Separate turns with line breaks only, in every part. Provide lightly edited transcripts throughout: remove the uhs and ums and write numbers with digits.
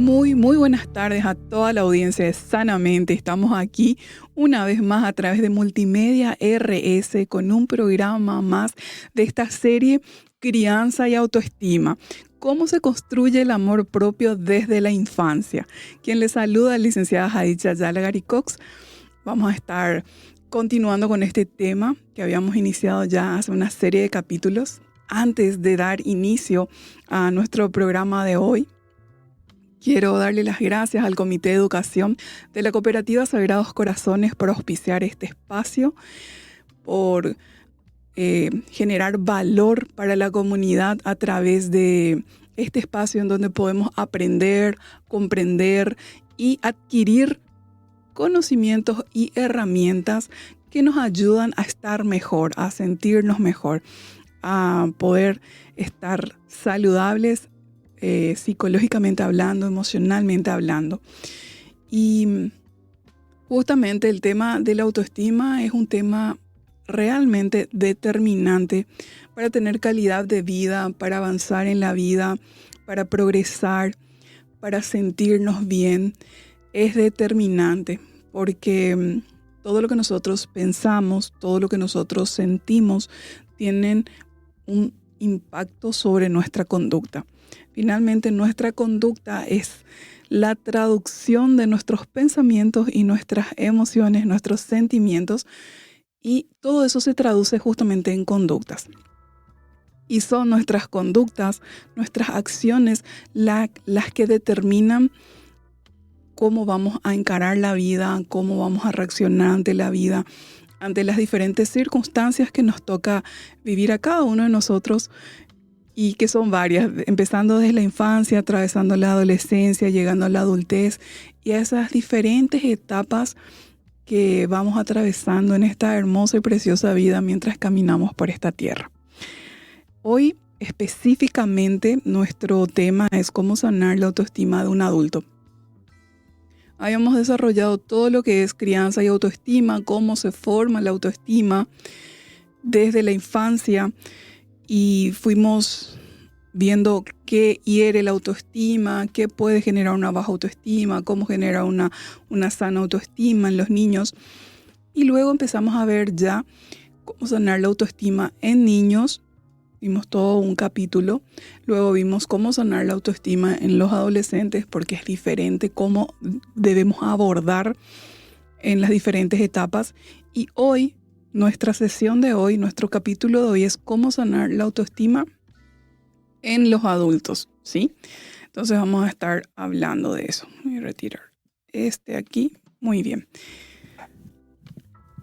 Muy buenas tardes a toda la audiencia de Sanamente. Estamos aquí una vez más a través de Multimedia RS con un programa más de esta serie Crianza y Autoestima. ¿Cómo se construye el amor propio desde la infancia? Quien les saluda es la licenciada Jadid Ayala Garicox. Vamos a estar continuando con este tema que habíamos iniciado ya hace una serie de capítulos. Antes de dar inicio a nuestro programa de hoy, quiero darle las gracias al Comité de Educación de la Cooperativa Sagrados Corazones por auspiciar este espacio, por generar valor para la comunidad a través de este espacio en donde podemos aprender, comprender y adquirir conocimientos y herramientas que nos ayudan a estar mejor, a sentirnos mejor, a poder estar saludables, psicológicamente hablando, emocionalmente hablando. Y justamente el tema de la autoestima es un tema realmente determinante para tener calidad de vida, para avanzar en la vida, para progresar, para sentirnos bien. Es determinante porque todo lo que nosotros pensamos, todo lo que nosotros sentimos, tienen un impacto sobre nuestra conducta. Finalmente, nuestra conducta es la traducción de nuestros pensamientos y nuestras emociones, nuestros sentimientos, y todo eso se traduce justamente en conductas. Y son nuestras conductas, nuestras acciones, las que determinan cómo vamos a encarar la vida, cómo vamos a reaccionar ante la vida, ante las diferentes circunstancias que nos toca vivir a cada uno de nosotros, y que son varias, empezando desde la infancia, atravesando la adolescencia, llegando a la adultez y a esas diferentes etapas que vamos atravesando en esta hermosa y preciosa vida mientras caminamos por esta tierra. Hoy específicamente nuestro tema es cómo sanar la autoestima de un adulto. Habíamos desarrollado todo lo que es crianza y autoestima, cómo se forma la autoestima desde la infancia, y fuimos viendo qué hiere la autoestima, qué puede generar una baja autoestima, cómo genera una sana autoestima en los niños. Y luego empezamos a ver ya cómo sanar la autoestima en niños. Vimos todo un capítulo. Luego vimos cómo sanar la autoestima en los adolescentes, porque es diferente cómo debemos abordar en las diferentes etapas. Y hoy, nuestra sesión de hoy, nuestro capítulo de hoy es cómo sanar la autoestima en los adultos, ¿sí? Entonces vamos a estar hablando de eso. Voy a retirar aquí. Muy bien.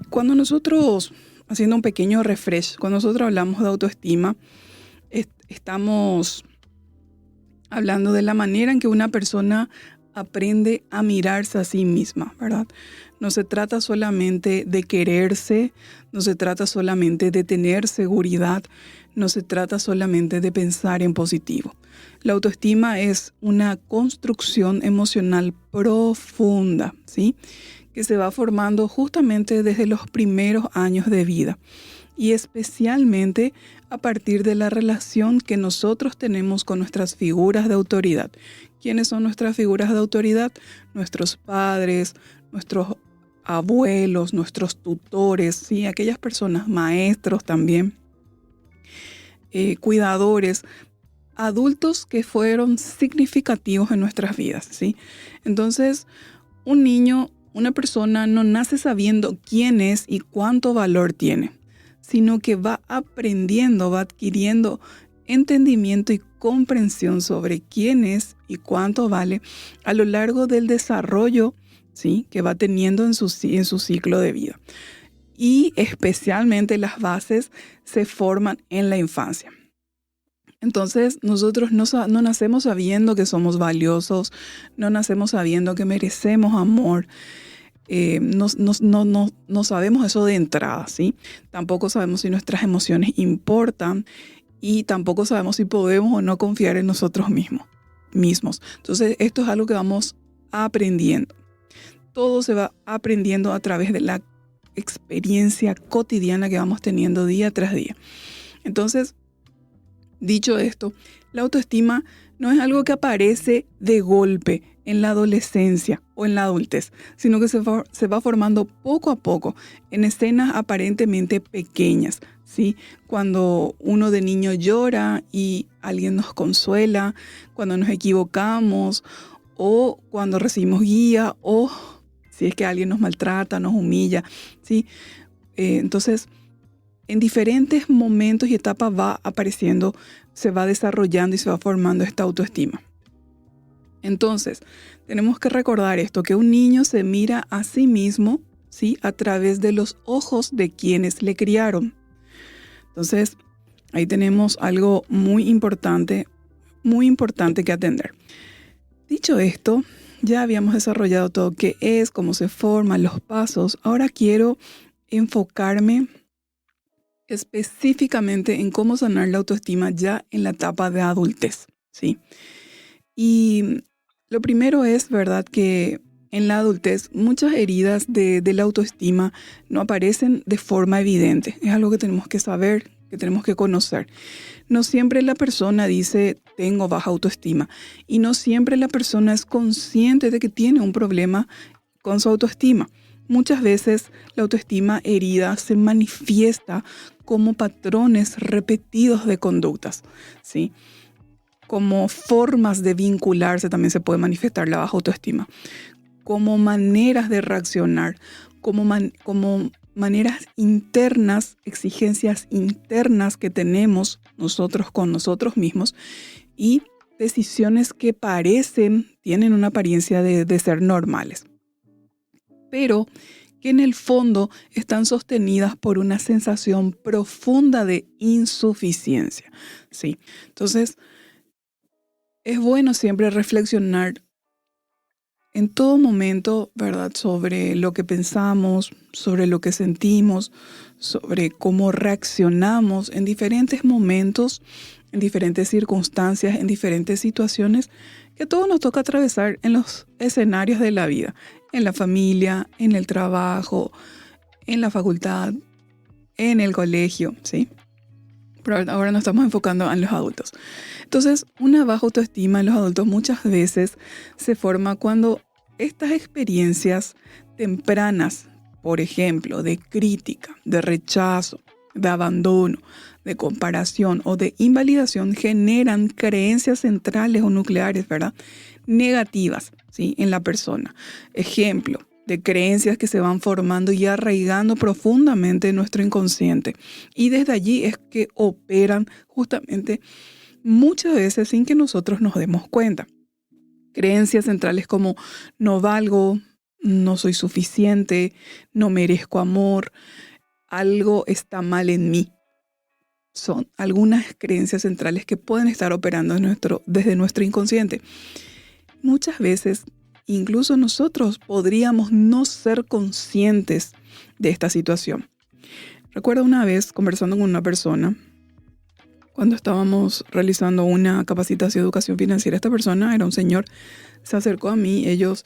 Cuando nosotros, haciendo un pequeño refresh, cuando nosotros hablamos de autoestima, estamos hablando de la manera en que una persona aprende a mirarse a sí misma, ¿verdad? No se trata solamente de quererse, no se trata solamente de tener seguridad, no se trata solamente de pensar en positivo. La autoestima es una construcción emocional profunda, ¿sí? Que se va formando justamente desde los primeros años de vida, y especialmente a partir de la relación que nosotros tenemos con nuestras figuras de autoridad. ¿Quiénes son nuestras figuras de autoridad? Nuestros padres, nuestros abuelos, nuestros tutores, ¿sí? Aquellas personas, maestros también, cuidadores, adultos que fueron significativos en nuestras vidas, ¿sí? Entonces, un niño, una persona no nace sabiendo quién es y cuánto valor tiene, sino que va aprendiendo, va adquiriendo entendimiento y comprensión sobre quién es y cuánto vale a lo largo del desarrollo, ¿sí? Que va teniendo en su ciclo de vida. Y especialmente las bases se forman en la infancia. Entonces nosotros no nacemos sabiendo que somos valiosos, no nacemos sabiendo que merecemos amor. No sabemos eso de entrada, ¿sí? Tampoco sabemos si nuestras emociones importan, y tampoco sabemos si podemos o no confiar en nosotros mismos. Entonces esto es algo que vamos aprendiendo. Todo se va aprendiendo a través de la experiencia cotidiana que vamos teniendo día tras día. Entonces, Dicho esto, la autoestima no es algo que aparece de golpe en la adolescencia o en la adultez, sino que se va formando poco a poco en escenas aparentemente pequeñas, ¿sí? Cuando uno de niño llora y alguien nos consuela, cuando nos equivocamos o cuando recibimos guía o si es que alguien nos maltrata, nos humilla, ¿sí? Entonces, en diferentes momentos y etapas va apareciendo, se va desarrollando y se va formando esta autoestima. Entonces, tenemos que recordar esto, que un niño se mira a sí mismo, ¿sí? A través de los ojos de quienes le criaron. Entonces, ahí tenemos algo muy importante que atender. Dicho esto, ya habíamos desarrollado todo qué es, cómo se forman los pasos. Ahora quiero enfocarme específicamente en cómo sanar la autoestima ya en la etapa de adultez, ¿sí? Y lo primero es, ¿verdad?, que en la adultez muchas heridas de la autoestima no aparecen de forma evidente. Es algo que tenemos que saber, que tenemos que conocer. No siempre la persona dice, tengo baja autoestima. Y no siempre la persona es consciente de que tiene un problema con su autoestima. Muchas veces la autoestima herida se manifiesta como patrones repetidos de conductas, ¿sí? Como formas de vincularse también se puede manifestar la baja autoestima, como maneras de reaccionar, como maneras internas, exigencias internas que tenemos nosotros con nosotros mismos y decisiones que tienen una apariencia de ser normales, pero que en el fondo están sostenidas por una sensación profunda de insuficiencia, ¿sí? Entonces, es bueno siempre reflexionar en todo momento, ¿verdad?, sobre lo que pensamos, sobre lo que sentimos, sobre cómo reaccionamos en diferentes momentos, en diferentes circunstancias, en diferentes situaciones que a todos nos toca atravesar en los escenarios de la vida, en la familia, en el trabajo, en la facultad, en el colegio, ¿sí? Pero ahora nos estamos enfocando en los adultos. Entonces, una baja autoestima en los adultos muchas veces se forma cuando estas experiencias tempranas, por ejemplo, de crítica, de rechazo, de abandono, de comparación o de invalidación, generan creencias centrales o nucleares, ¿verdad?, negativas, ¿sí?, en la persona. Ejemplo de creencias que se van formando y arraigando profundamente en nuestro inconsciente. Y desde allí es que operan justamente muchas veces sin que nosotros nos demos cuenta. Creencias centrales como no valgo, no soy suficiente, no merezco amor, algo está mal en mí. Son algunas creencias centrales que pueden estar operando desde nuestro inconsciente. Muchas veces, incluso nosotros podríamos no ser conscientes de esta situación. Recuerdo una vez conversando con una persona, cuando estábamos realizando una capacitación de educación financiera, esta persona era un señor, se acercó a mí, ellos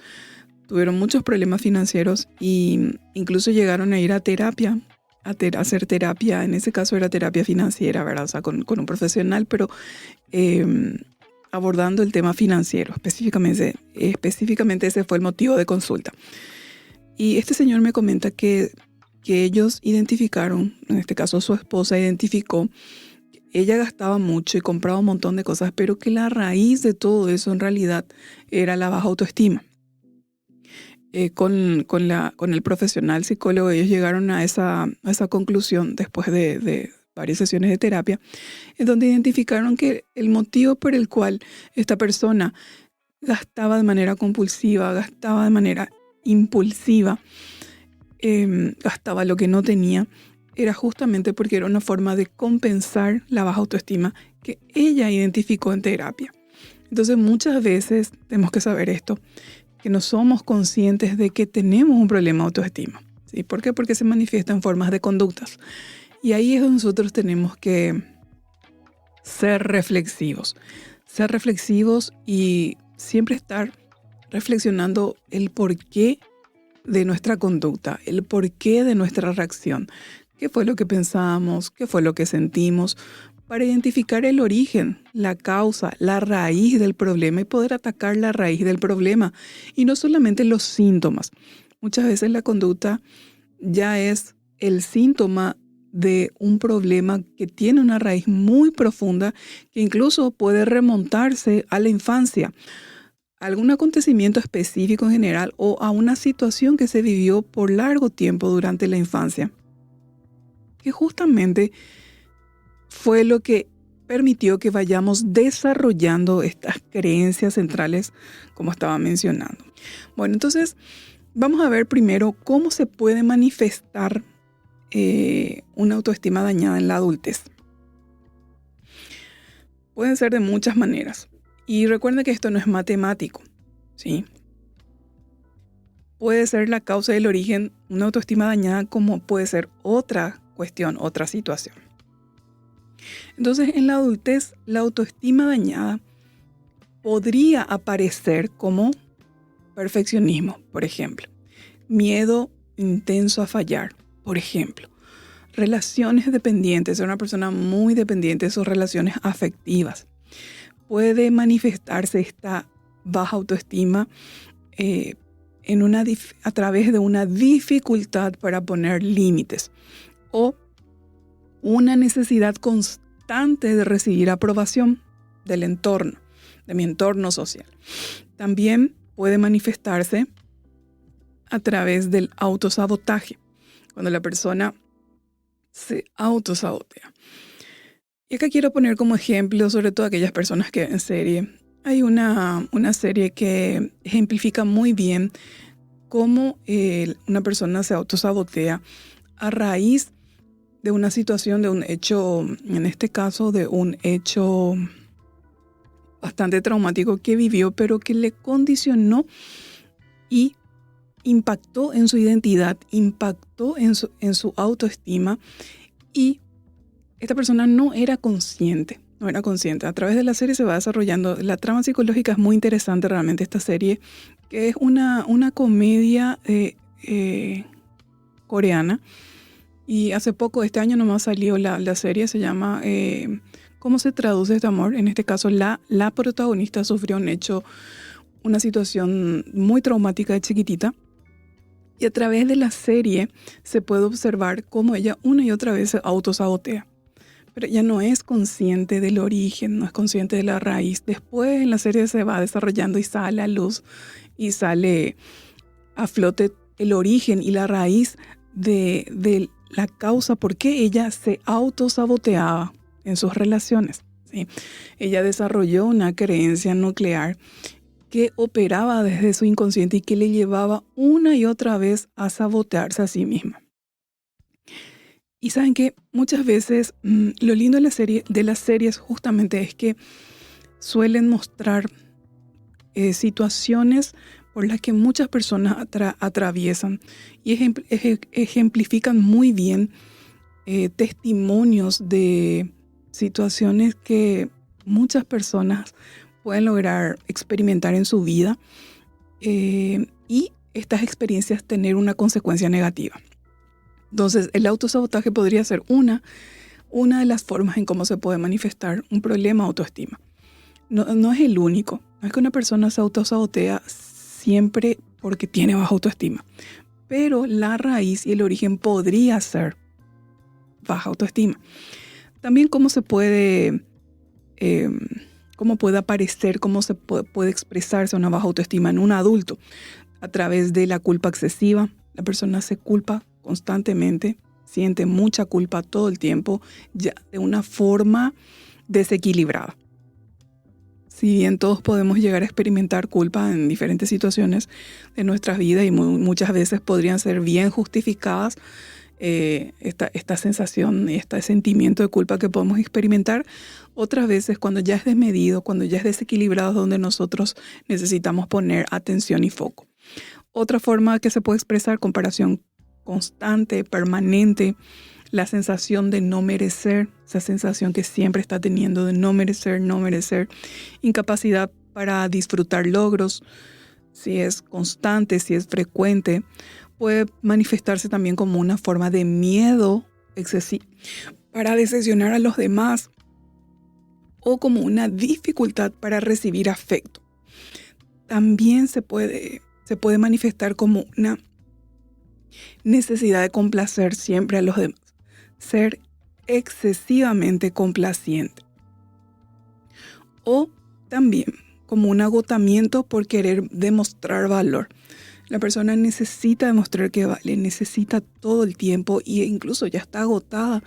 tuvieron muchos problemas financieros e incluso llegaron a ir a terapia, hacer terapia, en ese caso era terapia financiera, ¿verdad? O sea, con un profesional, pero abordando el tema financiero, específicamente ese fue el motivo de consulta. Y este señor me comenta que ellos identificaron, en este caso su esposa identificó, ella gastaba mucho y compraba un montón de cosas, pero que la raíz de todo eso en realidad era la baja autoestima. Con el profesional psicólogo ellos llegaron a esa conclusión después de varias sesiones de terapia, en donde identificaron que el motivo por el cual esta persona gastaba de manera compulsiva, gastaba de manera impulsiva, gastaba lo que no tenía, era justamente porque era una forma de compensar la baja autoestima que ella identificó en terapia. Entonces muchas veces tenemos que saber esto, que no somos conscientes de que tenemos un problema de autoestima, ¿sí? ¿Por qué? Porque se manifiesta en formas de conductas. Y ahí es donde nosotros tenemos que ser reflexivos y siempre estar reflexionando el porqué de nuestra conducta, el porqué de nuestra reacción. ¿Qué fue lo que pensamos? ¿Qué fue lo que sentimos? para identificar el origen, la causa, la raíz del problema y poder atacar la raíz del problema y no solamente los síntomas. Muchas veces la conducta ya es el síntoma de un problema que tiene una raíz muy profunda que incluso puede remontarse a la infancia, a algún acontecimiento específico en general o a una situación que se vivió por largo tiempo durante la infancia, que justamente fue lo que permitió que vayamos desarrollando estas creencias centrales, como estaba mencionando. Bueno, entonces vamos a ver primero cómo se puede manifestar una autoestima dañada en la adultez. Pueden ser de muchas maneras. Y recuerden que esto no es matemático, ¿sí? Puede ser la causa del origen, una autoestima dañada, como puede ser otra cuestión, otra situación. Entonces, en la adultez, la autoestima dañada podría aparecer como perfeccionismo, por ejemplo. Miedo intenso a fallar, por ejemplo. Relaciones dependientes, ser una persona muy dependiente de sus relaciones afectivas. Puede manifestarse esta baja autoestima a través de una dificultad para poner límites o una necesidad constante de recibir aprobación del entorno, de mi entorno social. También puede manifestarse a través del autosabotaje, cuando la persona se autosabotea. Y acá quiero poner como ejemplo, sobre todo aquellas personas que ven serie. Hay una serie que ejemplifica muy bien cómo una persona se autosabotea a raíz de una situación, de un hecho, en este caso de un hecho bastante traumático que vivió, pero que le condicionó y impactó en su identidad, impactó en su autoestima, y esta persona no era consciente. A través de la serie se va desarrollando. La trama psicológica es muy interesante realmente esta serie, que es una comedia coreana. Y hace poco, este año nomás salió la serie, se llama ¿Cómo se traduce este amor? En este caso, la protagonista sufrió un hecho, una situación muy traumática de chiquitita. Y a través de la serie se puede observar cómo ella una y otra vez se autosabotea. Pero ella no es consciente del origen, no es consciente de la raíz. Después en la serie se va desarrollando y sale a luz y sale a flote el origen y la raíz de la causa por qué ella se autosaboteaba en sus relaciones, ¿sí? Ella desarrolló una creencia nuclear que operaba desde su inconsciente y que le llevaba una y otra vez a sabotearse a sí misma. Y saben que muchas veces lo lindo de las series justamente es que suelen mostrar situaciones por las que muchas personas atraviesan y ejemplifican muy bien testimonios de situaciones que muchas personas pueden lograr experimentar en su vida y estas experiencias tener una consecuencia negativa. Entonces, el autosabotaje podría ser una de las formas en cómo se puede manifestar un problema de autoestima. No es el único. No es que una persona se autosabotea siempre porque tiene baja autoestima. Pero la raíz y el origen podría ser baja autoestima. También cómo puede aparecer, cómo se puede expresarse una baja autoestima en un adulto a través de la culpa excesiva. La persona se culpa constantemente, siente mucha culpa todo el tiempo, ya de una forma desequilibrada. Si bien todos podemos llegar a experimentar culpa en diferentes situaciones de nuestras vidas y muchas veces podrían ser bien justificadas, esta sensación, este sentimiento de culpa que podemos experimentar, otras veces cuando ya es desmedido, cuando ya es desequilibrado, es donde nosotros necesitamos poner atención y foco. Otra forma que se puede expresar, comparación constante, permanente, la sensación de no merecer, esa sensación que siempre está teniendo de no merecer, incapacidad para disfrutar logros, si es constante, si es frecuente, puede manifestarse también como una forma de miedo excesivo para decepcionar a los demás, o como una dificultad para recibir afecto. También se puede manifestar como una necesidad de complacer siempre a los demás, ser excesivamente complaciente. O también como un agotamiento por querer demostrar valor. La persona necesita demostrar que vale, necesita todo el tiempo e incluso ya está agotada,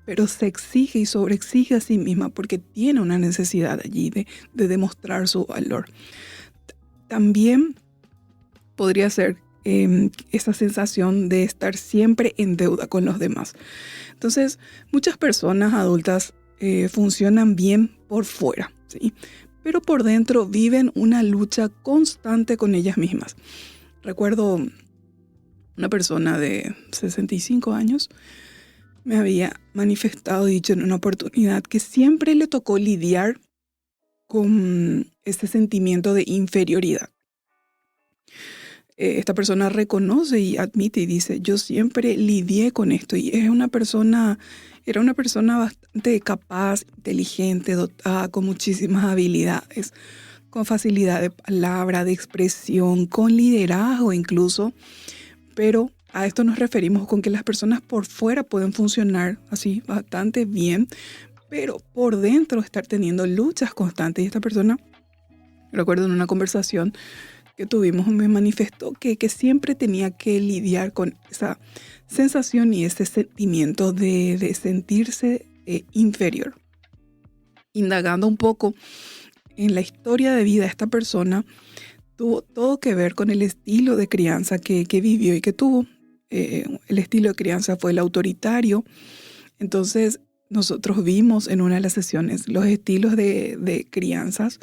pero se exige y sobreexige a sí misma porque tiene una necesidad allí de demostrar su valor. También podría ser esa sensación de estar siempre en deuda con los demás. Entonces, muchas personas adultas funcionan bien por fuera, ¿sí? Pero por dentro viven una lucha constante con ellas mismas. Recuerdo una persona de 65 años me había manifestado, dicho en una oportunidad, que siempre le tocó lidiar con este sentimiento de inferioridad. Esta persona reconoce y admite y dice, yo siempre lidié con esto, y era una persona bastante capaz, inteligente, dotada con muchísimas habilidades, con facilidad de palabra, de expresión, con liderazgo incluso, pero a esto nos referimos con que las personas por fuera pueden funcionar así bastante bien, pero por dentro estar teniendo luchas constantes. Y esta persona, recuerdo en una conversación que tuvimos, me manifestó que siempre tenía que lidiar con esa sensación y ese sentimiento de sentirse inferior. Indagando un poco en la historia de vida de esta persona, tuvo todo que ver con el estilo de crianza que vivió y que tuvo. El estilo de crianza fue el autoritario. Entonces, nosotros vimos en una de las sesiones los estilos de crianzas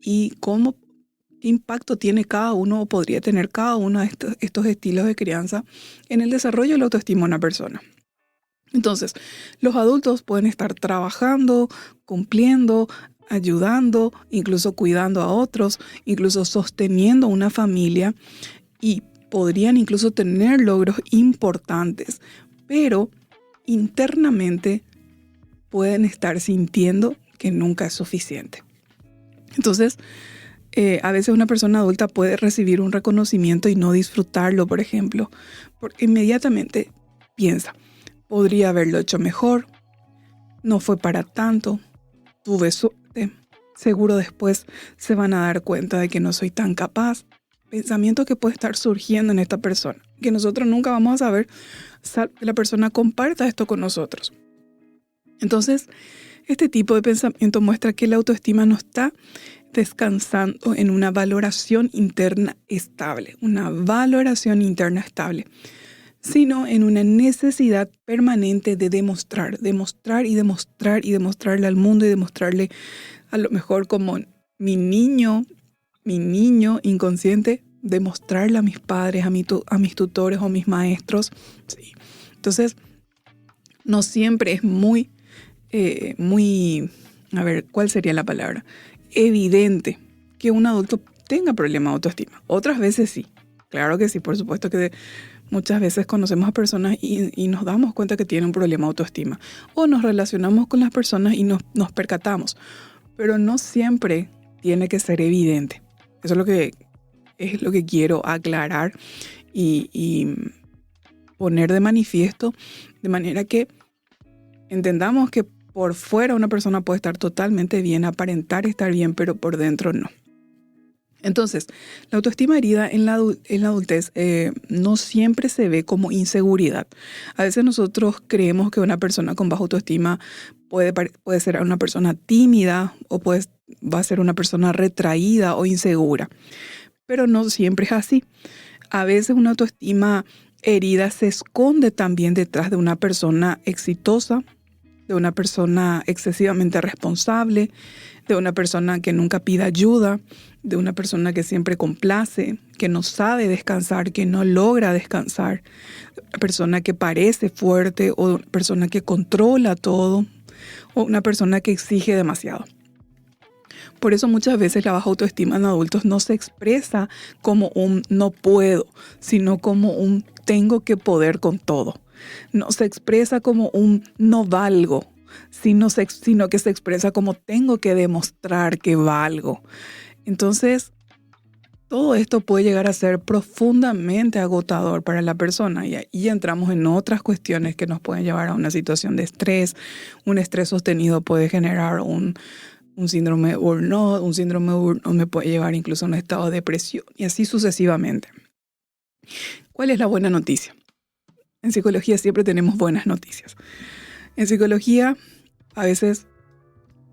y qué impacto tiene cada uno o podría tener cada uno de estos estilos de crianza en el desarrollo de la autoestima de una persona. Entonces, los adultos pueden estar trabajando, cumpliendo, ayudando, incluso cuidando a otros, incluso sosteniendo una familia, y podrían incluso tener logros importantes, pero internamente pueden estar sintiendo que nunca es suficiente. Entonces, a veces una persona adulta puede recibir un reconocimiento y no disfrutarlo, por ejemplo, porque inmediatamente piensa, podría haberlo hecho mejor, no fue para tanto, tuve suerte, seguro después se van a dar cuenta de que no soy tan capaz. Pensamiento que puede estar surgiendo en esta persona, que nosotros nunca vamos a saber que la persona comparta esto con nosotros. Entonces, este tipo de pensamiento muestra que la autoestima no está descansando en una valoración interna estable, sino en una necesidad permanente de demostrar y demostrarle al mundo y demostrarle a lo mejor como mi niño inconsciente, demostrarle a mis padres, a mis tutores o mis maestros. Sí. Entonces, no siempre es muy, ¿cuál sería la palabra? Evidente que un adulto tenga problemas de autoestima. Otras veces sí, claro que sí, por supuesto que muchas veces conocemos a personas y nos damos cuenta que tienen un problema de autoestima. O nos relacionamos con las personas y nos percatamos. Pero no siempre tiene que ser evidente. Eso es lo que quiero aclarar y poner de manifiesto, de manera que entendamos que por fuera una persona puede estar totalmente bien, aparentar estar bien, pero por dentro no. Entonces, la autoestima herida en la adultez no siempre se ve como inseguridad. A veces nosotros creemos que una persona con baja autoestima puede ser una persona tímida o va a ser una persona retraída o insegura. Pero no siempre es así. A veces una autoestima herida se esconde también detrás de una persona exitosa, de una persona excesivamente responsable, de una persona que nunca pide ayuda, de una persona que siempre complace, que no sabe descansar, que no logra descansar, de una persona que parece fuerte o de una persona que controla todo o una persona que exige demasiado. Por eso muchas veces la baja autoestima en adultos no se expresa como un no puedo, sino como un tengo que poder con todo. No se expresa como un no valgo, sino que se expresa como tengo que demostrar que valgo. Entonces, todo esto puede llegar a ser profundamente agotador para la persona y ahí entramos en otras cuestiones que nos pueden llevar a una situación de estrés. Un estrés sostenido puede generar un síndrome de burnout, un síndrome de burnout me puede llevar incluso a un estado de depresión y así sucesivamente. ¿Cuál es la buena noticia? En psicología siempre tenemos buenas noticias. En psicología, a veces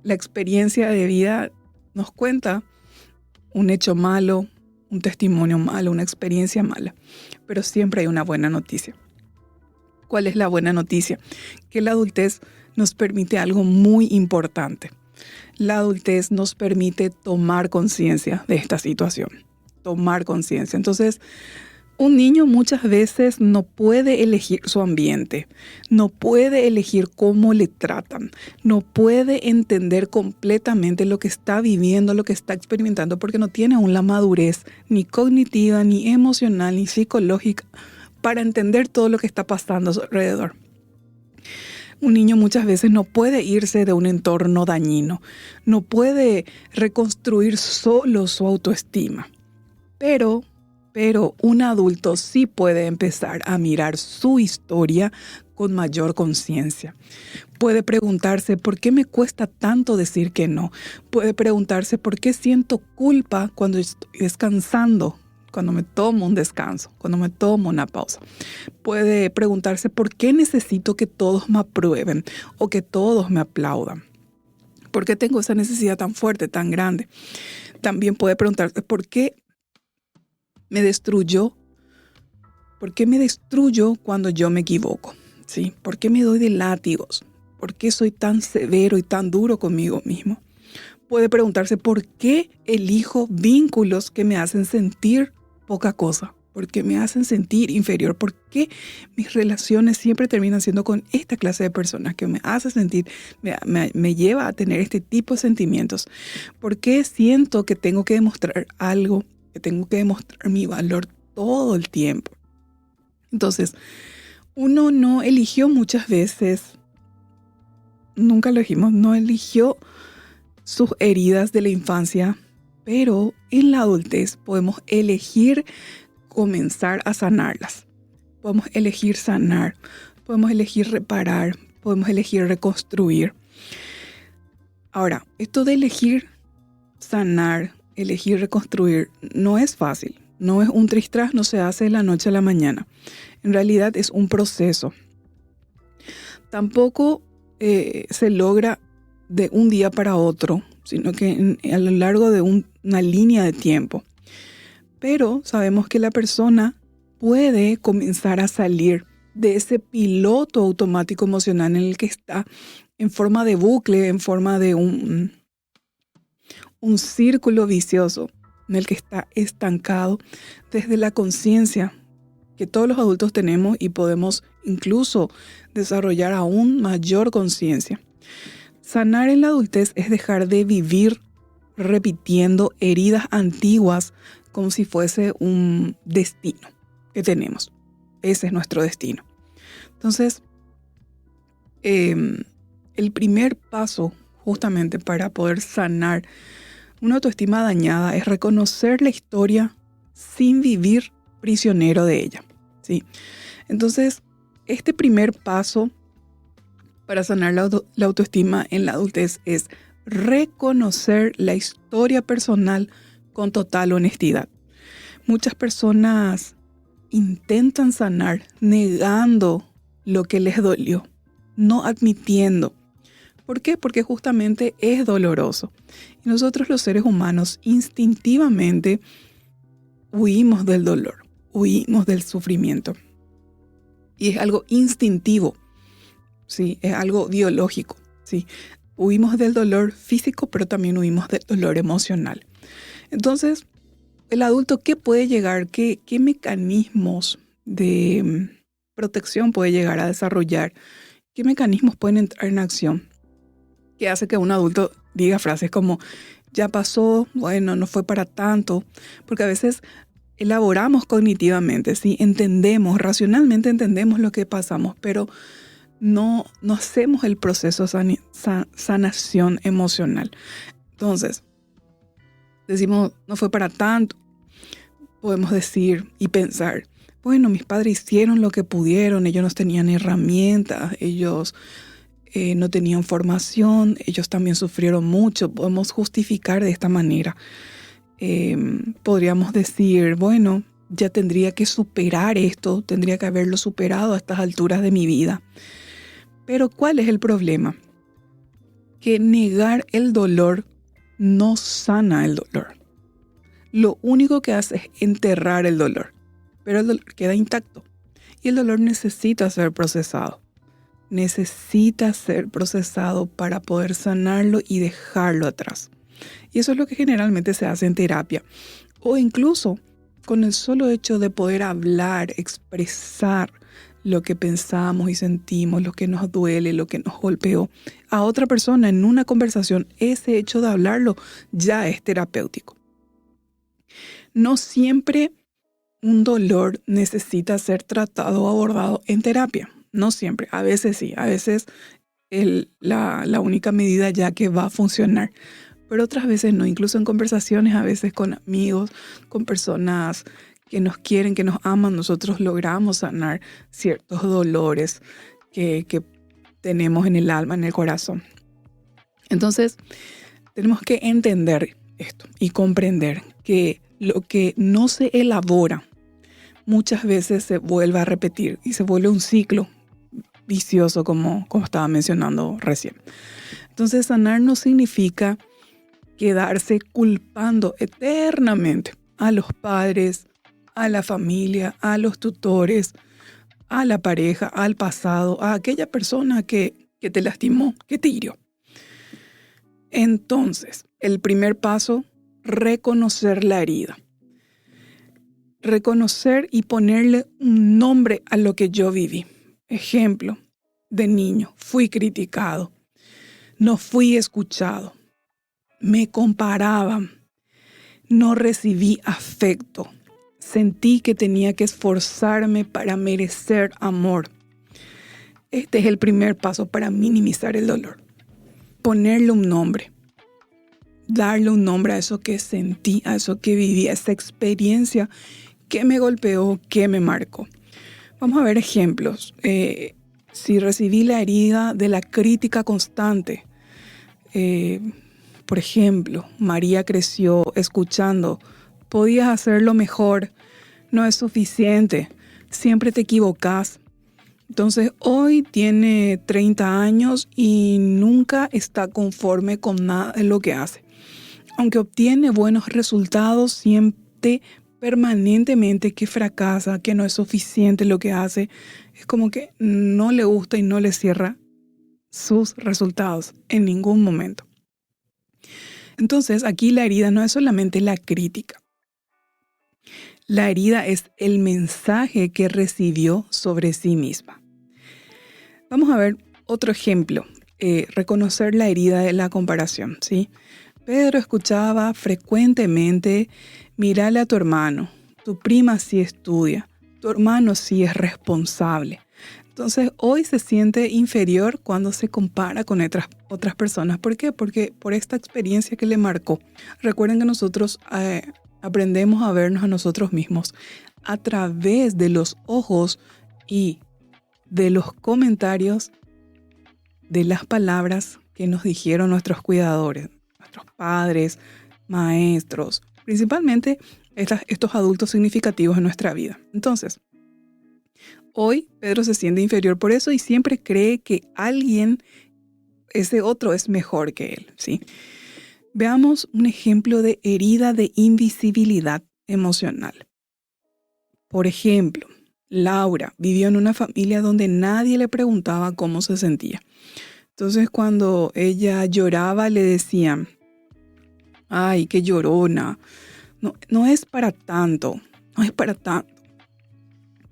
la experiencia de vida nos cuenta un hecho malo, un testimonio malo, una experiencia mala, pero siempre hay una buena noticia. ¿Cuál es la buena noticia? Que la adultez nos permite algo muy importante. La adultez nos permite tomar conciencia de esta situación, tomar conciencia. Entonces, un niño muchas veces no puede elegir su ambiente, no puede elegir cómo le tratan, no puede entender completamente lo que está viviendo, lo que está experimentando, porque no tiene aún la madurez ni cognitiva, ni emocional, ni psicológica para entender todo lo que está pasando a su alrededor. Un niño muchas veces no puede irse de un entorno dañino, no puede reconstruir solo su autoestima, pero un adulto sí puede empezar a mirar su historia con mayor conciencia. Puede preguntarse por qué me cuesta tanto decir que no. Puede preguntarse por qué siento culpa cuando estoy descansando, cuando me tomo un descanso, cuando me tomo una pausa. Puede preguntarse por qué necesito que todos me aprueben o que todos me aplaudan. ¿Por qué tengo esa necesidad tan fuerte, tan grande? También puede preguntarse por qué me destruyó. ¿Por qué me destruyo cuando yo me equivoco? ¿Sí? ¿Por qué me doy de látigos? ¿Por qué soy tan severo y tan duro conmigo mismo? Puede preguntarse por qué elijo vínculos que me hacen sentir poca cosa, por qué me hacen sentir inferior, por qué mis relaciones siempre terminan siendo con esta clase de personas que me hace sentir, me lleva a tener este tipo de sentimientos. ¿Por qué siento que tengo que demostrar algo, que tengo que demostrar mi valor todo el tiempo? Entonces, uno no eligió muchas veces, nunca lo elegimos, no eligió sus heridas de la infancia, pero en la adultez podemos elegir comenzar a sanarlas. Podemos elegir sanar, podemos elegir reparar, podemos elegir reconstruir. Ahora, esto de elegir sanar, elegir reconstruir, no es fácil. No es un tris-tras, no se hace de la noche a la mañana. En realidad es un proceso. Tampoco se logra de un día para otro, sino que a lo largo de una línea de tiempo. Pero sabemos que la persona puede comenzar a salir de ese piloto automático emocional en el que está en forma de bucle, en forma de un círculo vicioso en el que está estancado desde la conciencia que todos los adultos tenemos y podemos incluso desarrollar aún mayor conciencia. Sanar en la adultez es dejar de vivir repitiendo heridas antiguas como si fuese un destino que tenemos. Ese es nuestro destino. Entonces, el primer paso justamente para poder sanar una autoestima dañada es reconocer la historia sin vivir prisionero de ella, ¿sí? Entonces, este primer paso para sanar la autoestima en la adultez es reconocer la historia personal con total honestidad. Muchas personas intentan sanar negando lo que les dolió, no admitiendo. ¿Por qué? Porque justamente es doloroso. Y nosotros los seres humanos instintivamente huimos del dolor, huimos del sufrimiento. Y es algo instintivo, ¿sí? Es algo biológico, ¿sí? Huimos del dolor físico, pero también huimos del dolor emocional. Entonces, el adulto, ¿qué puede llegar? ¿Qué mecanismos de protección puede llegar a desarrollar? ¿Qué mecanismos pueden entrar en acción? Que hace que un adulto diga frases como, ya pasó, bueno, no fue para tanto, porque a veces elaboramos cognitivamente, ¿sí? Entendemos, racionalmente entendemos lo que pasamos, pero no hacemos el proceso de sanación emocional. Entonces, decimos, no fue para tanto. Podemos decir y pensar, bueno, mis padres hicieron lo que pudieron, ellos no tenían herramientas, ellos no tenían formación, ellos también sufrieron mucho. Podemos justificar de esta manera. Podríamos decir, bueno, ya tendría que superar esto, tendría que haberlo superado a estas alturas de mi vida. Pero ¿cuál es el problema? Que negar el dolor no sana el dolor. Lo único que hace es enterrar el dolor, pero el dolor queda intacto y el dolor necesita ser procesado. Necesita ser procesado para poder sanarlo y dejarlo atrás. Y eso es lo que generalmente se hace en terapia. O incluso con el solo hecho de poder hablar, expresar lo que pensamos y sentimos, lo que nos duele, lo que nos golpeó a otra persona en una conversación, ese hecho de hablarlo ya es terapéutico. No siempre un dolor necesita ser tratado o abordado en terapia. No siempre. A veces sí. A veces la única medida ya que va a funcionar. Pero otras veces no. Incluso en conversaciones, a veces con amigos, con personas que nos quieren, que nos aman, nosotros logramos sanar ciertos dolores que tenemos en el alma, en el corazón. Entonces, tenemos que entender esto y comprender que lo que no se elabora muchas veces se vuelve a repetir y se vuelve un ciclo vicioso como estaba mencionando recién. Entonces sanar no significa quedarse culpando eternamente a los padres, a la familia, a los tutores, a la pareja, al pasado, a aquella persona que te lastimó, que te hirió. Entonces, el primer paso, reconocer la herida. Reconocer y ponerle un nombre a lo que yo viví. Ejemplo, de niño, fui criticado, no fui escuchado, me comparaban, no recibí afecto, sentí que tenía que esforzarme para merecer amor. Este es el primer paso para minimizar el dolor. Ponerle un nombre. Darle un nombre a eso que sentí, a eso que viví, a esa experiencia que me golpeó, que me marcó. Vamos a ver ejemplos. Si recibí la herida de la crítica constante, por ejemplo, María creció escuchando, podías hacerlo mejor, no es suficiente, siempre te equivocas. Entonces hoy tiene 30 años y nunca está conforme con nada de lo que hace. Aunque obtiene buenos resultados, siente permanentemente que fracasa, que no es suficiente lo que hace. Es como que no le gusta y no le cierra sus resultados en ningún momento. Entonces aquí la herida no es solamente la crítica. La herida es el mensaje que recibió sobre sí misma. Vamos a ver otro ejemplo. Reconocer la herida de la comparación, ¿sí? Pedro escuchaba frecuentemente, mírale a tu hermano, tu prima sí estudia, tu hermano sí es responsable. Entonces hoy se siente inferior cuando se compara con otras personas. ¿Por qué? Porque por esta experiencia que le marcó. Recuerden que nosotros aprendemos a vernos a nosotros mismos a través de los ojos y de los comentarios de las palabras que nos dijeron nuestros cuidadores, nuestros padres, maestros, principalmente estos adultos significativos en nuestra vida. Entonces, hoy Pedro se siente inferior por eso y siempre cree que alguien, ese otro, es mejor que él, ¿sí? Veamos un ejemplo de herida de invisibilidad emocional. Por ejemplo, Laura vivió en una familia donde nadie le preguntaba cómo se sentía. Entonces, cuando ella lloraba, le decían, ay, qué llorona, no es para tanto, no es para tanto,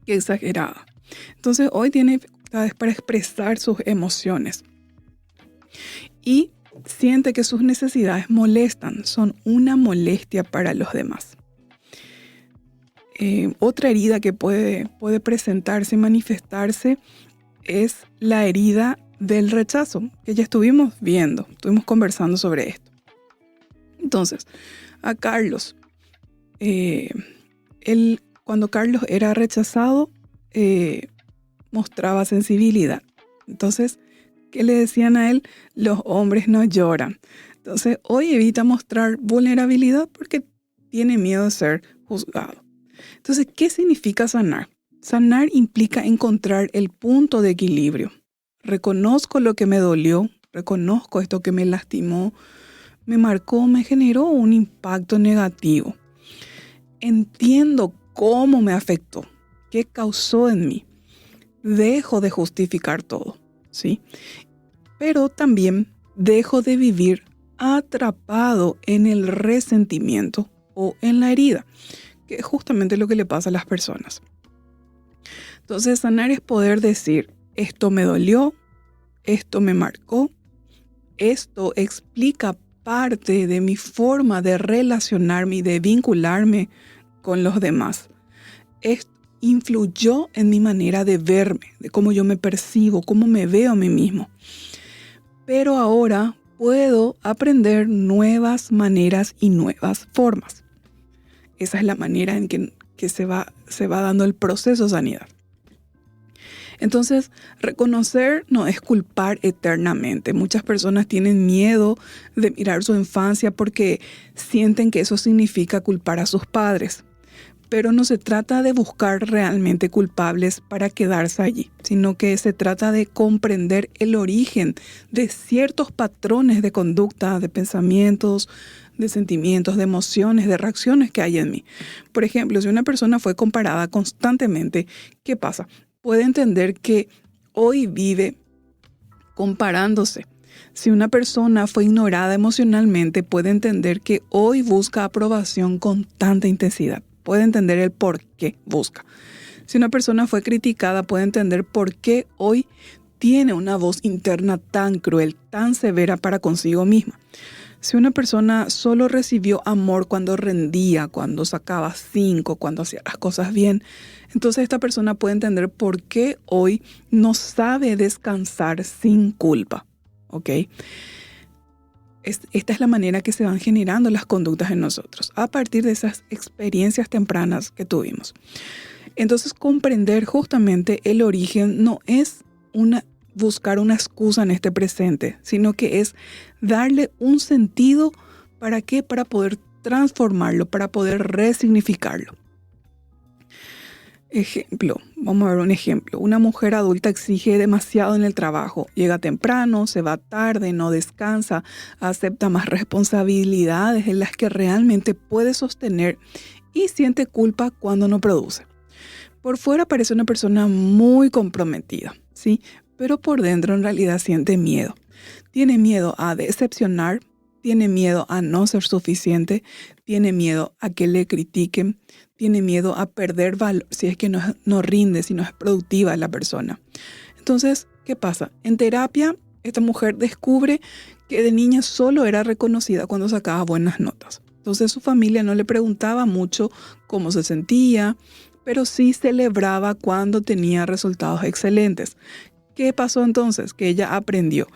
qué exagerada. Entonces, hoy tiene dificultades para expresar sus emociones y siente que sus necesidades molestan, son una molestia para los demás. Otra herida que puede presentarse y manifestarse es la herida del rechazo, que ya estuvimos conversando sobre esto. Entonces, a Carlos, cuando Carlos era rechazado, mostraba sensibilidad. Entonces, ¿qué le decían a él? Los hombres no lloran. Entonces, hoy evita mostrar vulnerabilidad porque tiene miedo de ser juzgado. Entonces, ¿qué significa sanar? Sanar implica encontrar el punto de equilibrio. Reconozco lo que me dolió, reconozco esto que me lastimó, me marcó, me generó un impacto negativo. Entiendo cómo me afectó, qué causó en mí. Dejo de justificar todo, ¿sí? Pero también dejo de vivir atrapado en el resentimiento o en la herida, que es justamente lo que le pasa a las personas. Entonces, sanar es poder decir, esto me dolió, esto me marcó, esto explica parte de mi forma de relacionarme y de vincularme con los demás. Esto influyó en mi manera de verme, de cómo yo me percibo, cómo me veo a mí mismo. Pero ahora puedo aprender nuevas maneras y nuevas formas. Esa es la manera en que se va dando el proceso de sanidad. Entonces, reconocer no es culpar eternamente. Muchas personas tienen miedo de mirar su infancia porque sienten que eso significa culpar a sus padres. Pero no se trata de buscar realmente culpables para quedarse allí, sino que se trata de comprender el origen de ciertos patrones de conducta, de pensamientos, de sentimientos, de emociones, de reacciones que hay en mí. Por ejemplo, si una persona fue comparada constantemente, ¿qué pasa? Puede entender que hoy vive comparándose. Si una persona fue ignorada emocionalmente, puede entender que hoy busca aprobación con tanta intensidad. Puede entender el por qué busca. Si una persona fue criticada, puede entender por qué hoy tiene una voz interna tan cruel, tan severa para consigo misma. Si una persona solo recibió amor cuando rendía, cuando sacaba 5, cuando hacía las cosas bien, entonces esta persona puede entender por qué hoy no sabe descansar sin culpa. ¿Ok? Esta es la manera que se van generando las conductas en nosotros, a partir de esas experiencias tempranas que tuvimos. Entonces, comprender justamente el origen no es buscar una excusa en este presente, sino que es darle un sentido. ¿Para qué? Para poder transformarlo, para poder resignificarlo. Ejemplo, vamos a ver un ejemplo. Una mujer adulta exige demasiado en el trabajo. Llega temprano, se va tarde, no descansa, acepta más responsabilidades en las que realmente puede sostener y siente culpa cuando no produce. Por fuera parece una persona muy comprometida, ¿sí? Pero por dentro en realidad siente miedo. Tiene miedo a decepcionar, tiene miedo a no ser suficiente, tiene miedo a que le critiquen, tiene miedo a perder valor si es que no rinde, si no es productiva la persona. Entonces, ¿qué pasa? En terapia, esta mujer descubre que de niña solo era reconocida cuando sacaba buenas notas. Entonces su familia no le preguntaba mucho cómo se sentía, pero sí celebraba cuando tenía resultados excelentes. ¿Qué pasó entonces? Que ella aprendió.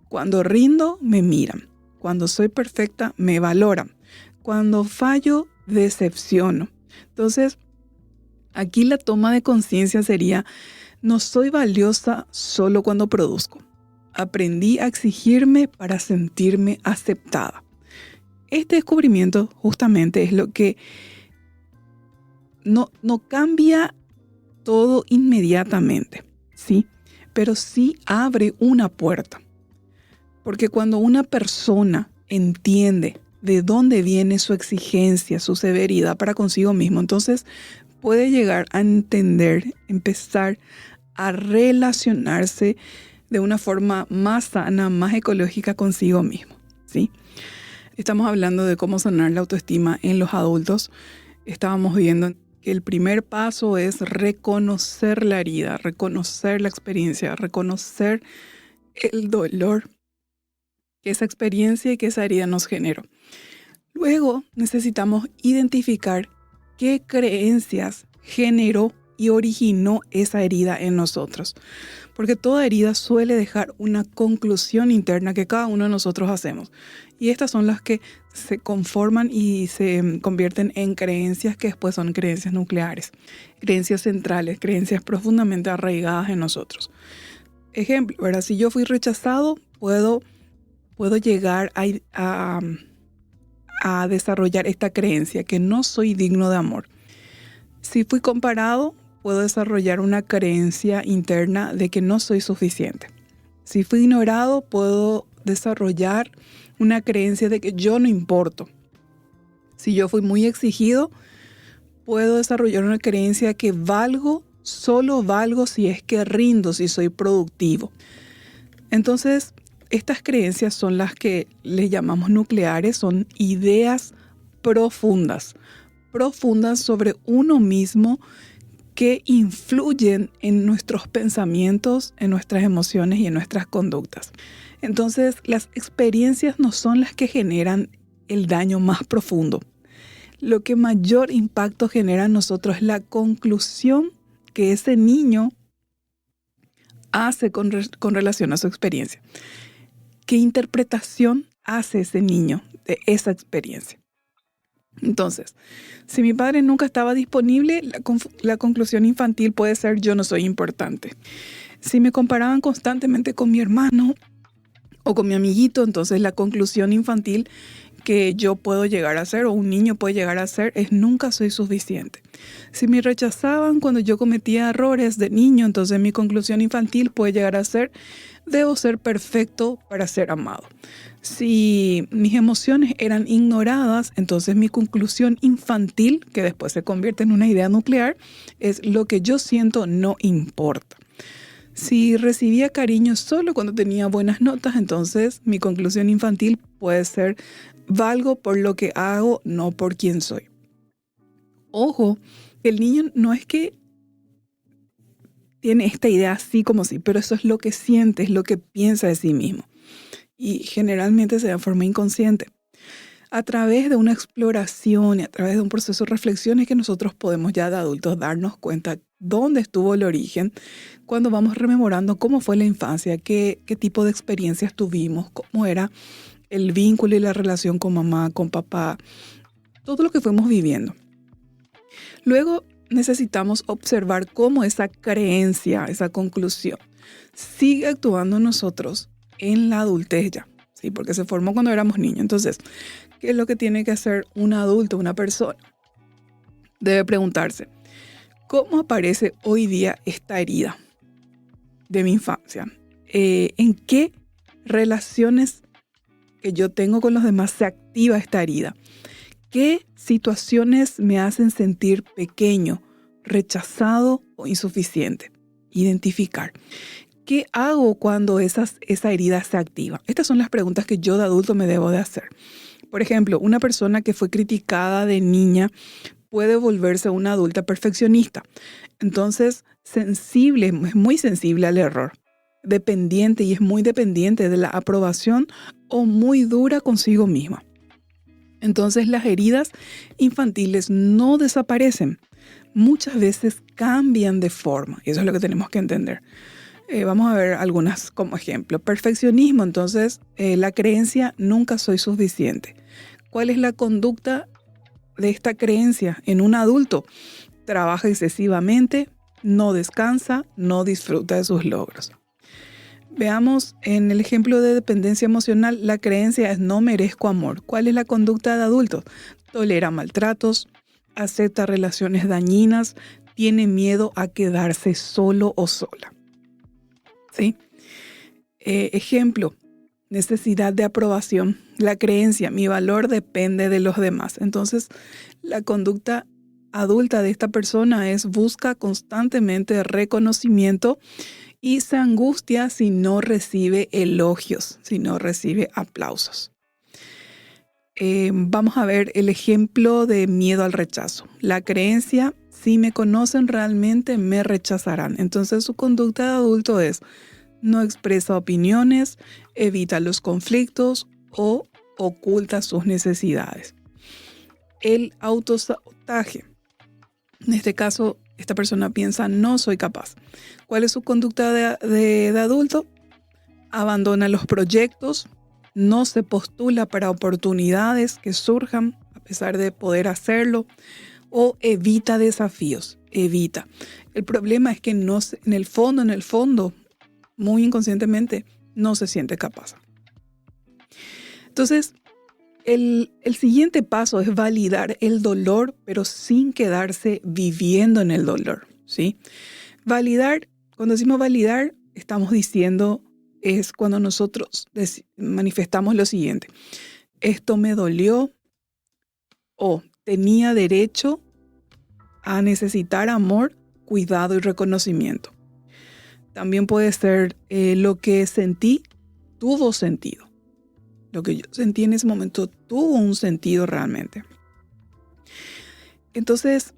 Cuando rindo, me miran. Cuando soy perfecta, me valoran. Cuando fallo, decepciono. Entonces, aquí la toma de conciencia sería, no soy valiosa solo cuando produzco. Aprendí a exigirme para sentirme aceptada. Este descubrimiento justamente es lo que no cambia todo inmediatamente, ¿sí? Pero sí abre una puerta. Porque cuando una persona entiende de dónde viene su exigencia, su severidad para consigo mismo, entonces puede llegar a entender, empezar a relacionarse de una forma más sana, más ecológica consigo mismo, ¿sí? Estamos hablando de cómo sanar la autoestima en los adultos. Estábamos viendo que el primer paso es reconocer la herida, reconocer la experiencia, reconocer el dolor que esa experiencia y que esa herida nos generó. Luego necesitamos identificar qué creencias generó y originó esa herida en nosotros. Porque toda herida suele dejar una conclusión interna que cada uno de nosotros hacemos. Y estas son las que se conforman y se convierten en creencias que después son creencias nucleares, creencias centrales, creencias profundamente arraigadas en nosotros. Ejemplo, ¿verdad? Si yo fui rechazado, puedo llegar a desarrollar esta creencia que no soy digno de amor. Si fui comparado, puedo desarrollar una creencia interna de que no soy suficiente. Si fui ignorado, puedo desarrollar una creencia de que yo no importo. Si yo fui muy exigido, puedo desarrollar una creencia que solo valgo si es que rindo, si soy productivo. Entonces, estas creencias son las que les llamamos nucleares, son ideas profundas sobre uno mismo que influyen en nuestros pensamientos, en nuestras emociones y en nuestras conductas. Entonces, las experiencias no son las que generan el daño más profundo. Lo que mayor impacto genera en nosotros es la conclusión que ese niño hace con relación a su experiencia. ¿Qué interpretación hace ese niño de esa experiencia? Entonces, si mi padre nunca estaba disponible, la conclusión infantil puede ser: yo no soy importante. Si me comparaban constantemente con mi hermano o con mi amiguito, entonces la conclusión infantil que yo puedo llegar a ser o un niño puede llegar a ser es: nunca soy suficiente. Si me rechazaban cuando yo cometía errores de niño, entonces mi conclusión infantil puede llegar a ser: debo ser perfecto para ser amado. Si mis emociones eran ignoradas, entonces mi conclusión infantil, que después se convierte en una idea nuclear, es: lo que yo siento no importa. Si recibía cariño solo cuando tenía buenas notas, entonces mi conclusión infantil puede ser: valgo por lo que hago, no por quién soy. Ojo, el niño no es que tiene esta idea así como sí, pero eso es lo que siente, es lo que piensa de sí mismo. Y generalmente se da de forma inconsciente. A través de una exploración y a través de un proceso de reflexión es que nosotros podemos ya de adultos darnos cuenta dónde estuvo el origen, cuando vamos rememorando cómo fue la infancia, qué tipo de experiencias tuvimos, cómo era el vínculo y la relación con mamá, con papá, todo lo que fuimos viviendo. Luego necesitamos observar cómo esa creencia, esa conclusión, sigue actuando en nosotros en la adultez ya, ¿sí? Porque se formó cuando éramos niños. Entonces, ¿qué es lo que tiene que hacer un adulto, una persona? Debe preguntarse: ¿cómo aparece hoy día esta herida de mi infancia? ¿En qué relaciones que yo tengo con los demás se activa esta herida? ¿Qué situaciones me hacen sentir pequeño, rechazado o insuficiente? Identificar. ¿Qué hago cuando esa herida se activa? Estas son las preguntas que yo de adulto me debo de hacer. Por ejemplo, una persona que fue criticada de niña puede volverse una adulta perfeccionista. Entonces, es muy sensible al error, dependiente y es muy dependiente de la aprobación o muy dura consigo misma. Entonces, las heridas infantiles no desaparecen. Muchas veces cambian de forma. Y eso es lo que tenemos que entender. Vamos a ver algunas como ejemplo. Perfeccionismo, entonces, la creencia: nunca soy suficiente. ¿Cuál es la conducta de esta creencia en un adulto? Trabaja excesivamente, no descansa, no disfruta de sus logros. Veamos en el ejemplo de dependencia emocional, la creencia es: no merezco amor. ¿Cuál es la conducta de adultos? Tolera maltratos, acepta relaciones dañinas, tiene miedo a quedarse solo o sola. ¿Sí? Ejemplo, necesidad de aprobación. La creencia: mi valor depende de los demás. Entonces, la conducta adulta de esta persona busca constantemente reconocimiento y se angustia si no recibe elogios, si no recibe aplausos. Vamos a ver el ejemplo de miedo al rechazo. La creencia: si me conocen realmente, me rechazarán. Entonces, su conducta de adulto es: no expresa opiniones, evita los conflictos o oculta sus necesidades. El autosabotaje. En este caso, Esta persona piensa, no soy capaz. ¿Cuál es su conducta de adulto? Abandona los proyectos, no se postula para oportunidades que surjan a pesar de poder hacerlo, o evita desafíos, evita. El problema es que no, en el fondo, muy inconscientemente, no se siente capaz. Entonces, el siguiente paso es validar el dolor, pero sin quedarse viviendo en el dolor, ¿sí? Validar, cuando decimos validar, estamos diciendo, es cuando nosotros manifestamos lo siguiente: esto me dolió, o tenía derecho a necesitar amor, cuidado y reconocimiento. También puede ser lo que sentí tuvo sentido. Lo que yo sentí en ese momento tuvo un sentido realmente. Entonces,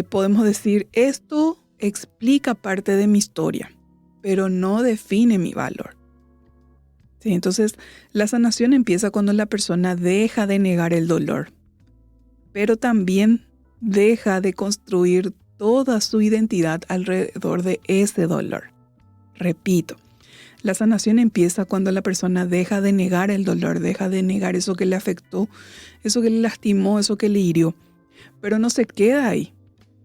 podemos decir, esto explica parte de mi historia, pero no define mi valor. ¿Sí? Entonces, la sanación empieza cuando la persona deja de negar el dolor, pero también deja de construir toda su identidad alrededor de ese dolor. Repito, la sanación empieza cuando la persona deja de negar el dolor, deja de negar eso que le afectó, eso que le lastimó, eso que le hirió, pero no se queda ahí.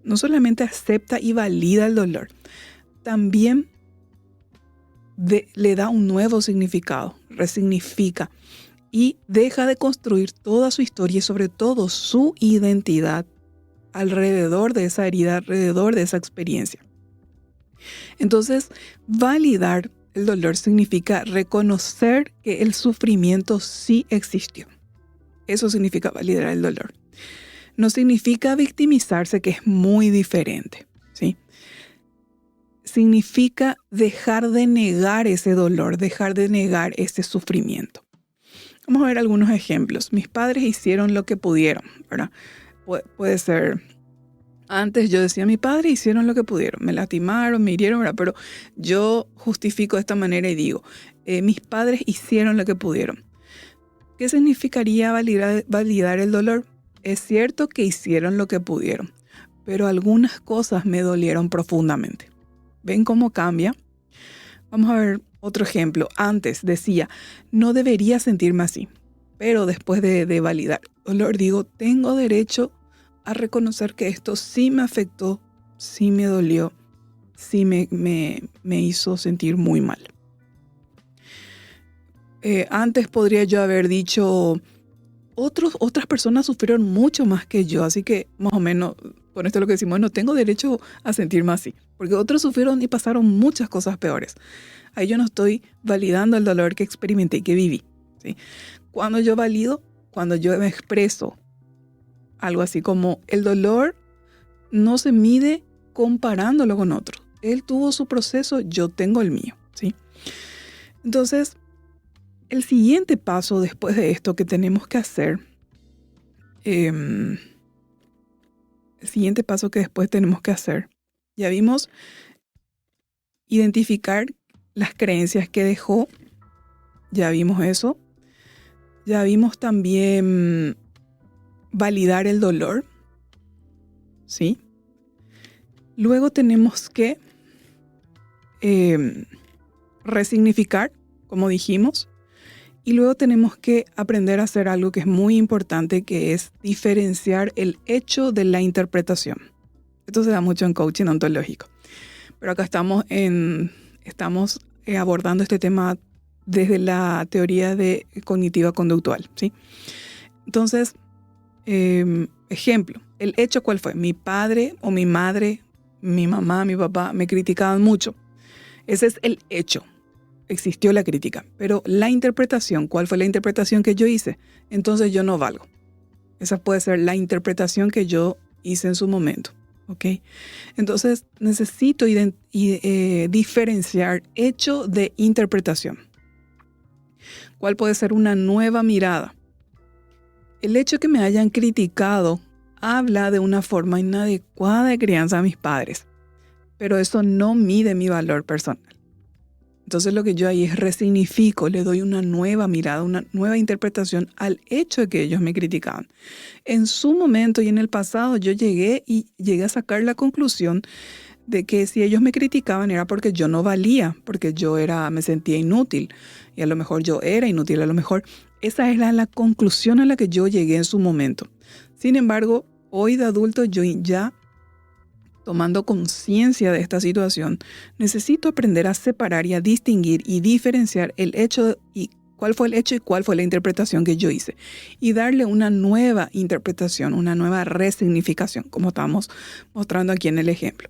No solamente acepta y valida el dolor, también le da un nuevo significado, resignifica y deja de construir toda su historia y sobre todo su identidad alrededor de esa herida, alrededor de esa experiencia. Entonces, validar el dolor significa reconocer que el sufrimiento sí existió. Eso significa validar el dolor. No significa victimizarse, que es muy diferente, ¿sí? Significa dejar de negar ese dolor, dejar de negar ese sufrimiento. Vamos a ver algunos ejemplos. Mis padres hicieron lo que pudieron, ¿verdad? Puede ser, antes yo decía, mis padres hicieron lo que pudieron, me lastimaron, me hirieron, ¿verdad? Pero yo justifico de esta manera y digo, mis padres hicieron lo que pudieron. ¿Qué significaría validar el dolor? Es cierto que hicieron lo que pudieron, pero algunas cosas me dolieron profundamente. ¿Ven cómo cambia? Vamos a ver otro ejemplo. Antes decía, no debería sentirme así, pero después de validar el dolor digo, tengo derecho a reconocer que esto sí me afectó, sí me dolió, sí me hizo sentir muy mal. Antes podría yo haber dicho, otras personas sufrieron mucho más que yo, así que más o menos, con esto es lo que decimos, no tengo derecho a sentirme así, porque otros sufrieron y pasaron muchas cosas peores. Ahí yo no estoy validando el dolor que experimenté y que viví, ¿sí? Cuando yo valido, cuando yo me expreso algo así como el dolor no se mide comparándolo con otro. Él tuvo su proceso, yo tengo el mío, ¿sí? Entonces, el siguiente paso después de esto que tenemos que hacer, ya vimos identificar las creencias que dejó, ya vimos eso, ya vimos también validar el dolor, ¿sí? Luego tenemos que resignificar, como dijimos, y luego tenemos que aprender a hacer algo que es muy importante, que es diferenciar el hecho de la interpretación. Esto se da mucho en coaching ontológico, pero acá estamos abordando este tema desde la teoría de cognitiva conductual, ¿sí? Entonces, ejemplo, el hecho ¿cuál fue? Mi padre o mi madre, mi mamá, mi papá me criticaban mucho. Ese es el hecho. Existió la crítica, pero la interpretación, ¿cuál fue la interpretación que yo hice? Entonces yo no valgo. Esa puede ser la interpretación que yo hice en su momento, ¿ok? Entonces necesito diferenciar hecho de interpretación. ¿Cuál puede ser una nueva mirada? El hecho que me hayan criticado habla de una forma inadecuada de crianza a mis padres, pero eso no mide mi valor personal. Entonces lo que yo ahí es resignifico, le doy una nueva mirada, una nueva interpretación al hecho de que ellos me criticaban. En su momento y en el pasado yo llegué a sacar la conclusión de que si ellos me criticaban era porque yo no valía, porque me sentía inútil y a lo mejor yo era inútil, a lo mejor esa es la conclusión a la que yo llegué en su momento. Sin embargo, hoy de adulto yo ya tomando conciencia de esta situación, necesito aprender a separar y a distinguir y diferenciar el hecho y cuál fue el hecho y cuál fue la interpretación que yo hice. Y darle una nueva interpretación, una nueva resignificación, como estamos mostrando aquí en el ejemplo.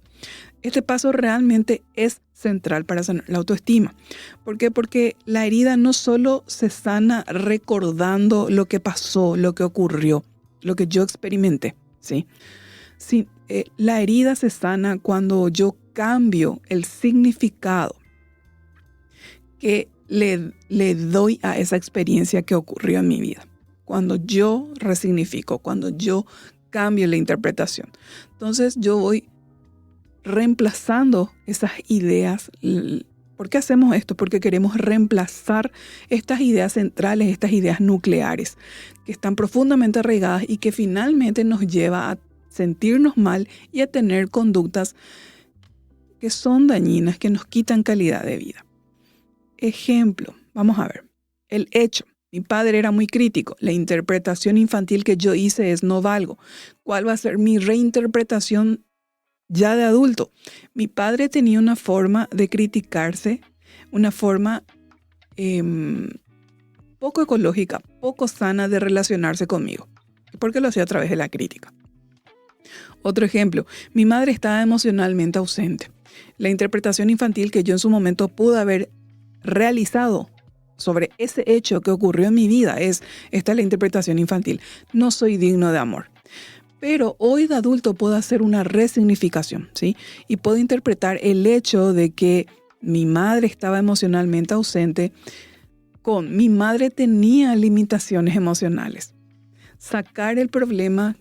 Este paso realmente es central para sanar la autoestima. ¿Por qué? Porque la herida no solo se sana recordando lo que pasó, lo que ocurrió, lo que yo experimenté, ¿sí? Sí, la herida se sana cuando yo cambio el significado que le doy a esa experiencia que ocurrió en mi vida. Cuando yo resignifico, cuando yo cambio la interpretación. Entonces yo voy reemplazando esas ideas. ¿Por qué hacemos esto? Porque queremos reemplazar estas ideas centrales, estas ideas nucleares, que están profundamente arraigadas y que finalmente nos lleva a sentirnos mal y a tener conductas que son dañinas, que nos quitan calidad de vida. Ejemplo, vamos a ver, el hecho. Mi padre era muy crítico. La interpretación infantil que yo hice es no valgo. ¿Cuál va a ser mi reinterpretación ya de adulto? Mi padre tenía una forma de criticarse, una forma poco ecológica, poco sana de relacionarse conmigo, porque lo hacía a través de la crítica. Otro ejemplo, mi madre estaba emocionalmente ausente. La interpretación infantil que yo en su momento pude haber realizado sobre ese hecho que ocurrió en mi vida esta es la interpretación infantil. No soy digno de amor. Pero hoy de adulto puedo hacer una resignificación, ¿sí? Y puedo interpretar el hecho de que mi madre estaba emocionalmente ausente con mi madre tenía limitaciones emocionales. Sacar el problema,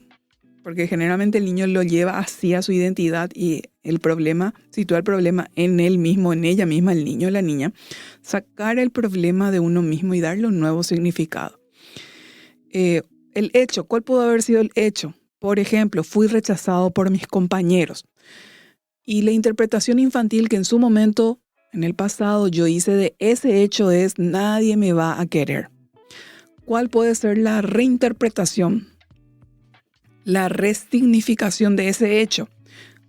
porque generalmente el niño lo lleva hacia su identidad y el problema, sitúa el problema en él mismo, en ella misma, el niño o la niña. Sacar el problema de uno mismo y darle un nuevo significado. El hecho, ¿cuál pudo haber sido el hecho? Por ejemplo, fui rechazado por mis compañeros. Y la interpretación infantil que en su momento, en el pasado, yo hice de ese hecho es nadie me va a querer. ¿Cuál puede ser la reinterpretación? La resignificación de ese hecho.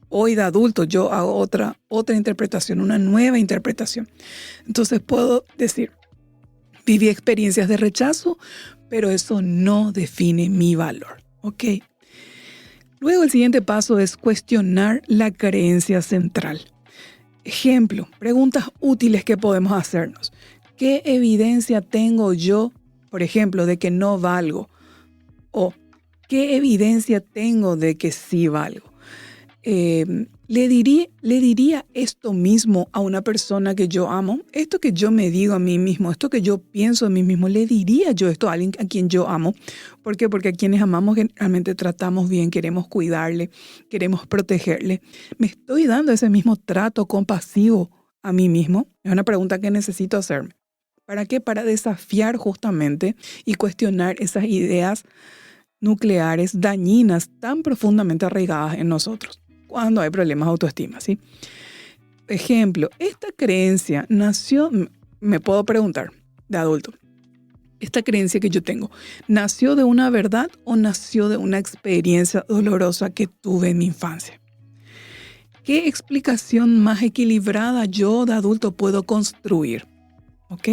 Hoy de adulto yo hago otra interpretación, una nueva interpretación. Entonces puedo decir, viví experiencias de rechazo, pero eso no define mi valor. ¿Ok? Luego el siguiente paso es cuestionar la creencia central. Ejemplo, preguntas útiles que podemos hacernos. ¿Qué evidencia tengo yo, por ejemplo, de que no valgo? O ¿qué evidencia tengo de que sí valgo? ¿Le diría esto mismo a una persona que yo amo? Esto que yo me digo a mí mismo, esto que yo pienso a mí mismo, ¿le diría yo esto a alguien a quien yo amo? ¿Por qué? Porque a quienes amamos generalmente tratamos bien, queremos cuidarle, queremos protegerle. ¿Me estoy dando ese mismo trato compasivo a mí mismo? Es una pregunta que necesito hacerme. ¿Para qué? Para desafiar justamente y cuestionar esas ideas nucleares dañinas tan profundamente arraigadas en nosotros cuando hay problemas de autoestima, ¿sí? Ejemplo, esta creencia nació, me puedo preguntar de adulto, esta creencia que yo tengo, ¿nació de una verdad o nació de una experiencia dolorosa que tuve en mi infancia? ¿Qué explicación más equilibrada yo de adulto puedo construir? ¿Ok?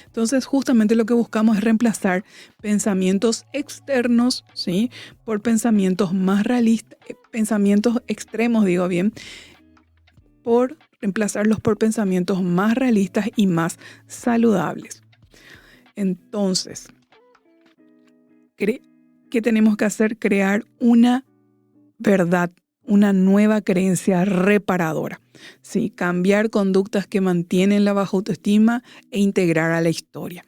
Entonces justamente lo que buscamos es reemplazar pensamientos externos, ¿sí? Por pensamientos más realistas, pensamientos extremos, por reemplazarlos por pensamientos más realistas y más saludables. Entonces, ¿qué tenemos que hacer? Crear una verdad, una nueva creencia reparadora. Sí, cambiar conductas que mantienen la baja autoestima e integrar a la historia.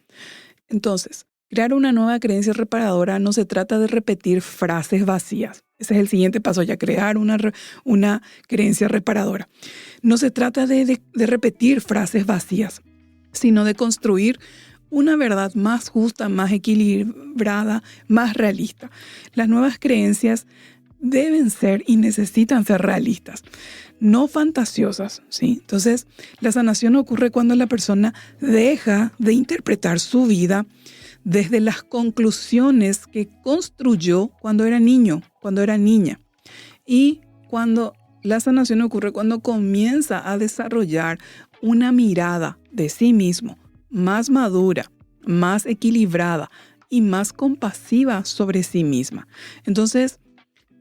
Entonces, crear una nueva creencia reparadora no se trata de repetir frases vacías. Ese es el siguiente paso, ya crear una creencia reparadora. No se trata de repetir frases vacías. sino de construir una verdad más justa, más equilibrada, más realista. Las nuevas creencias deben ser y necesitan ser realistas, no fantasiosas, ¿sí? Entonces, la sanación ocurre cuando la persona deja de interpretar su vida desde las conclusiones que construyó cuando era niño, cuando era niña. Y cuando la sanación ocurre cuando comienza a desarrollar una mirada de sí mismo más madura, más equilibrada y más compasiva sobre sí misma. Entonces,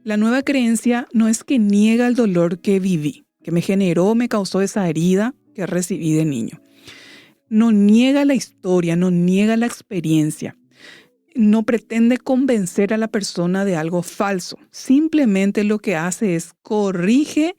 la nueva creencia no es que niega el dolor que viví, que me causó esa herida que recibí de niño. No niega la historia, no niega la experiencia. No pretende convencer a la persona de algo falso. Simplemente lo que hace es corrige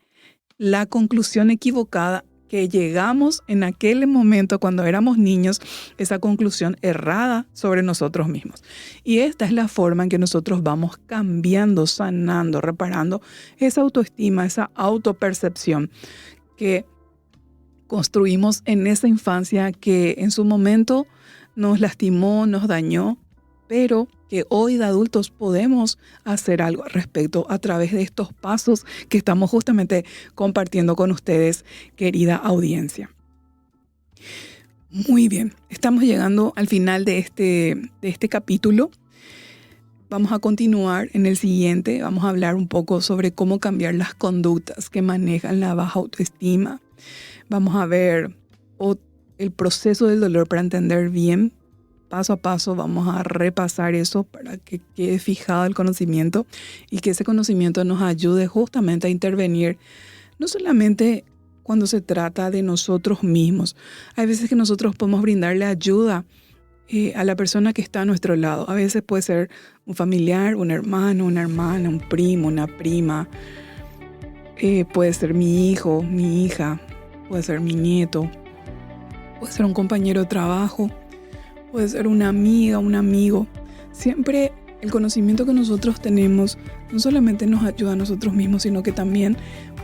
la conclusión equivocada que llegamos en aquel momento cuando éramos niños, esa conclusión errada sobre nosotros mismos. Y esta es la forma en que nosotros vamos cambiando, sanando, reparando esa autoestima, esa autopercepción que construimos en esa infancia que en su momento nos lastimó, nos dañó, pero que hoy de adultos podemos hacer algo al respecto a través de estos pasos que estamos justamente compartiendo con ustedes, querida audiencia. Muy bien, estamos llegando al final de este capítulo. Vamos a continuar en el siguiente. Vamos a hablar un poco sobre cómo cambiar las conductas que manejan la baja autoestima. Vamos a ver el proceso del dolor para entender bien. Paso a paso vamos a repasar eso para que quede fijado el conocimiento y que ese conocimiento nos ayude justamente a intervenir, no solamente cuando se trata de nosotros mismos. Hay veces que nosotros podemos brindarle ayuda a la persona que está a nuestro lado. A veces puede ser un familiar, un hermano, una hermana, un primo, una prima. Puede ser mi hijo, mi hija, puede ser mi nieto, puede ser un compañero de trabajo. Puede ser una amiga, un amigo. Siempre el conocimiento que nosotros tenemos no solamente nos ayuda a nosotros mismos, sino que también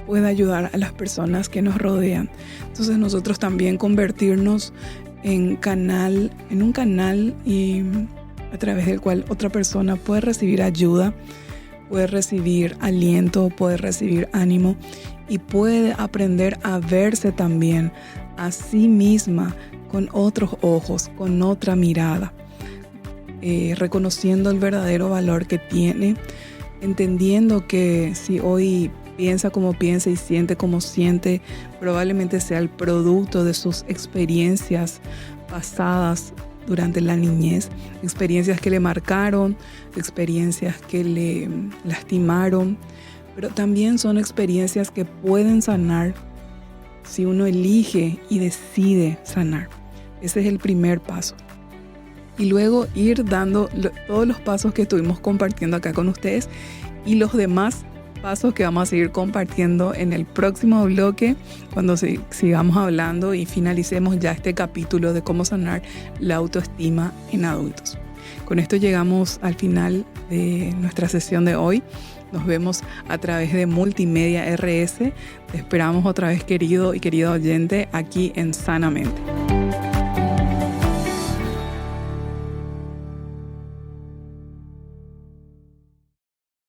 puede ayudar a las personas que nos rodean. Entonces nosotros también convertirnos en un canal y a través del cual otra persona puede recibir ayuda, puede recibir aliento, puede recibir ánimo y puede aprender a verse también a sí misma con otros ojos, con otra mirada, reconociendo el verdadero valor que tiene, entendiendo que si hoy piensa como piensa y siente como siente, probablemente sea el producto de sus experiencias pasadas durante la niñez, experiencias que le marcaron, experiencias que le lastimaron, pero también son experiencias que pueden sanar si uno elige y decide sanar. Ese es el primer paso. Y luego ir dando todos los pasos que estuvimos compartiendo acá con ustedes y los demás pasos que vamos a seguir compartiendo en el próximo bloque cuando sigamos hablando y finalicemos ya este capítulo de cómo sanar la autoestima en adultos. Con esto llegamos al final de nuestra sesión de hoy. Nos vemos a través de Multimedia RS. Te esperamos otra vez, querido y querida oyente, aquí en Sanamente.